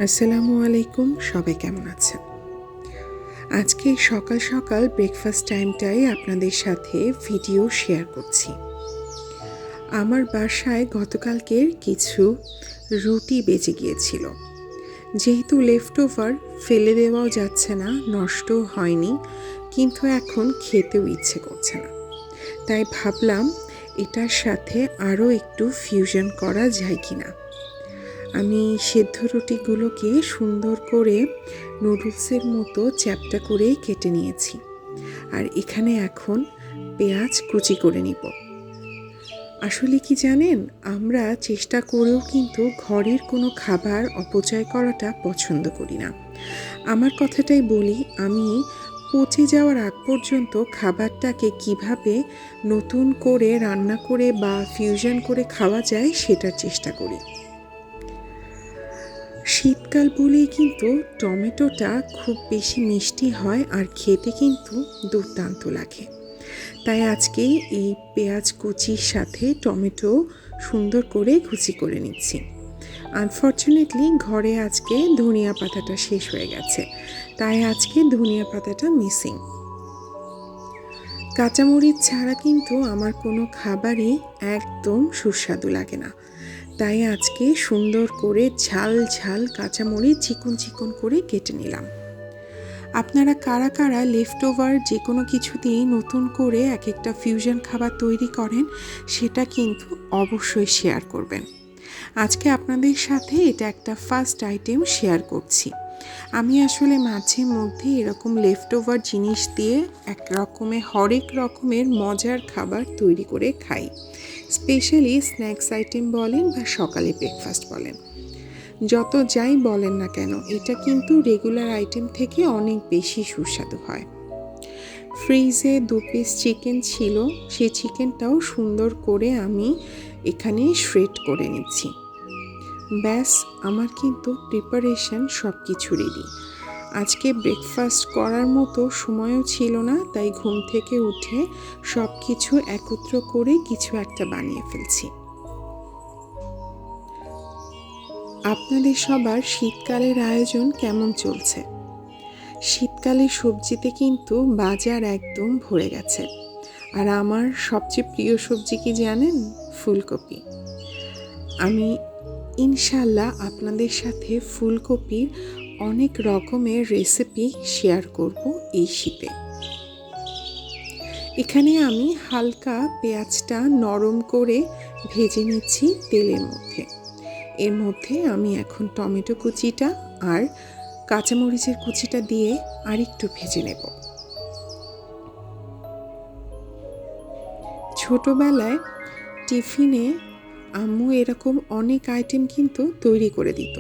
আসসালামু আলাইকুম, সবাই কেমন আছেন? আজকে সকাল সকাল ব্রেকফাস্ট টাইমটাই আপনাদের সাথে ভিডিও শেয়ার করছি। আমার বাসায় গতকালকের কিছু রুটি বেঁচে গিয়েছিল। যেহেতু লেফট ওভার ফেলে দেওয়াও যাচ্ছে না, নষ্টও হয়নি, কিন্তু এখন খেতেও ইচ্ছে করছে না। তাই ভাবলাম এটার সাথে আরও একটু ফিউশন করা যায় কিনা। আমি সেদ্ধ রুটিগুলোকে সুন্দর করে নুডলসের মতো চ্যাপ্টা করে কেটে নিয়েছি। আর এখানে এখন পেঁয়াজ কুচি করে নিব। আসলে কি জানেন, আমরা চেষ্টা করেও কিন্তু ঘরের কোনো খাবার অপচয় করাটা পছন্দ করি না। আমার কথাটাই বলি, আমি পচে যাওয়ার আগ পর্যন্ত খাবারটাকে কিভাবে নতুন করে রান্না করে বা ফিউশন করে খাওয়া যায় সেটার চেষ্টা করি। শীতকাল বলেই কিন্তু টমেটোটা খুব বেশি মিষ্টি হয় আর খেতে কিন্তু দুর্দান্ত লাগে। তাই আজকে এই পেঁয়াজ কুচির সাথে টমেটো সুন্দর করে কুচি করে নিচ্ছি। আনফর্চুনেটলি ঘরে আজকে ধনিয়া পাতাটা শেষ হয়ে গেছে, তাই আজকে ধনিয়া পাতাটা মিসিং। কাঁচামরিচ ছাড়া কিন্তু আমার কোনো খাবারই একদম সুস্বাদু লাগে না। তাই আজকে সুন্দর করে ঝাল ঝাল কাঁচামরিচ চিকন চিকন করে কেটে নিলাম। আপনারা কারা কারা লেফট ওভার যে কোনো কিছু দিয়ে নতুন করে এক একটা ফিউশন খাবার তৈরি করেন সেটা কিন্তু অবশ্যই শেয়ার করবেন। আজকে আপনাদের সাথে এটা একটা ফার্স্ট আইটেম শেয়ার করছি। আমি আসলে মাঝে মধ্যে এরকম লেফট ওভার জিনিস দিয়ে হরেক রকমের মজার খাবার তৈরি করে খাই। স্পেশালি স্ন্যাক্স আইটেম বলেন বা সকালে ব্রেকফাস্ট বলেন, যত যাই বলেন না কেন, এটা কিন্তু রেগুলার আইটেম থেকে অনেক বেশি সুস্বাদু হয়। ফ্রিজে 2 পিস চিকেন ছিল, সেই চিকেনটাও সুন্দর করে আমি এখানে শ্রেড করে নিচ্ছি। ব্যাস, আমার কিন্তু প্রিপারেশন সব কিছু রেডি। আজকে ব্রেকফাস্ট করার মতো সময়ও ছিল না, তাই ঘুম থেকে উঠে সব কিছু একত্র করে কিছু একটা বানিয়ে ফেলছি। আপনাদের সবার শীতকালের আয়োজন কেমন চলছে? শীতকালের সবজিতে কিন্তু বাজার একদম ভরে গেছে। আর আমার সবচেয়ে প্রিয় সবজি কি জানেন? ফুলকপি। আমি ইনশাল্লাহ আপনাদের সাথে ফুলকপির অনেক রকমের রেসিপি শেয়ার করব এই শীতে। এখানে আমি হালকা পেঁয়াজটা নরম করে ভেজে নিচ্ছি তেলের মধ্যে। এর মধ্যে আমি এখন টমেটো কুচিটা আর কাঁচামরিচের কুচিটা দিয়ে আরেকটু ভেজে নেব। ছোটবেলায় টিফিনে আম্মু এরকম অনেক আইটেম কিন্তু তৈরি করে দিত।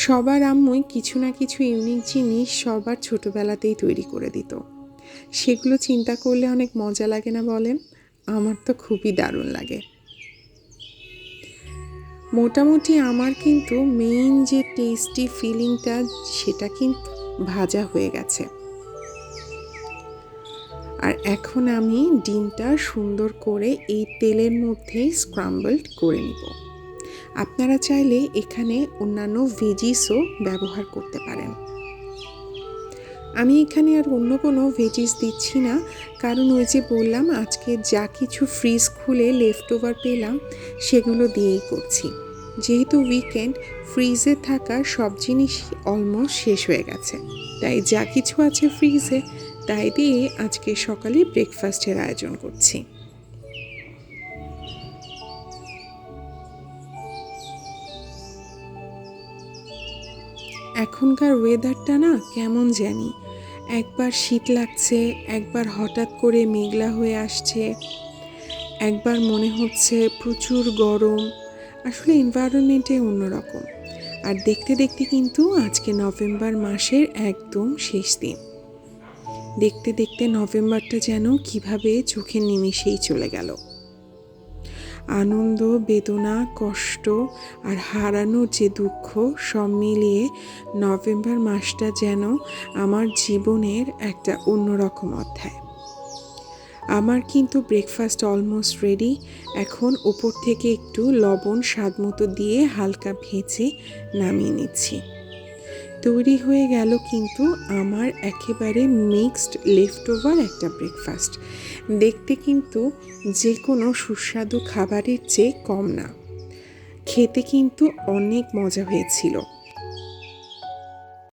সবার আম্মুই কিছু না কিছু ইউনিক জিনিস সবার ছোটবেলাতেই তৈরি করে দিত। সেগুলো চিন্তা করলে অনেক মজা লাগে না বলেন? আমার তো খুবই দারুণ লাগে। মোটামুটি আমার কিন্তু মেইন যে টেস্টি ফিলিংটা সেটা কিন্তু ভাজা হয়ে গেছে। আর এখন আমি ডিমটা সুন্দর করে এই তেলের মধ্যে স্ক্রাম্বলড করে নিব। আপনারা চাইলে এখানে অন্যান্য ভেজিসও ব্যবহার করতে পারেন। আমি এখানে আর অন্য কোনো ভেজিস দিচ্ছি না, কারণ ওই যে বললাম আজকে যা কিছু ফ্রিজ খুলে লেফট ওভার পেলাম সেগুলো দিয়েই করছি। যেহেতু উইকেন্ড, ফ্রিজে থাকা সব জিনিসই অলমোস্ট শেষ হয়ে গেছে, তাই যা কিছু আছে ফ্রিজে তাই দিয়ে আজকে সকালে ব্রেকফাস্টের আয়োজন করছি। এখনকার ওয়েদারটা না কেমন জানি, একবার শীত লাগছে, একবার হঠাৎ করে মেঘলা হয়ে আসছে, একবার মনে হচ্ছে প্রচুর গরম। আসলে এনভায়রনমেন্টে অন্যরকম। আর দেখতে দেখতে কিন্তু আজকে নভেম্বর মাসের একদম শেষ দিন। দেখতে দেখতে নভেম্বরটা যেন কিভাবে চোখের নিমেষেই চলে গেল। আনন্দ, বেদনা, কষ্ট আর হারানোর যে দুঃখ সব মিলিয়ে নভেম্বর মাসটা যেন আমার জীবনের একটা অন্যরকম অধ্যায়। আমার কিন্তু ব্রেকফাস্ট অলমোস্ট রেডি। এখন ওপর থেকে একটু লবণ স্বাদ মতো দিয়ে হালকা ভেজে নামিয়ে নিচ্ছি। তৈরি হয়ে গেল কিন্তু আমার একেবারে মিক্সড লেফটওভার একটা ব্রেকফাস্ট। দেখতে কিন্তু যে কোনো সুস্বাদু খাবারের চেয়ে কম না, খেতে কিন্তু অনেক মজা হয়েছিল।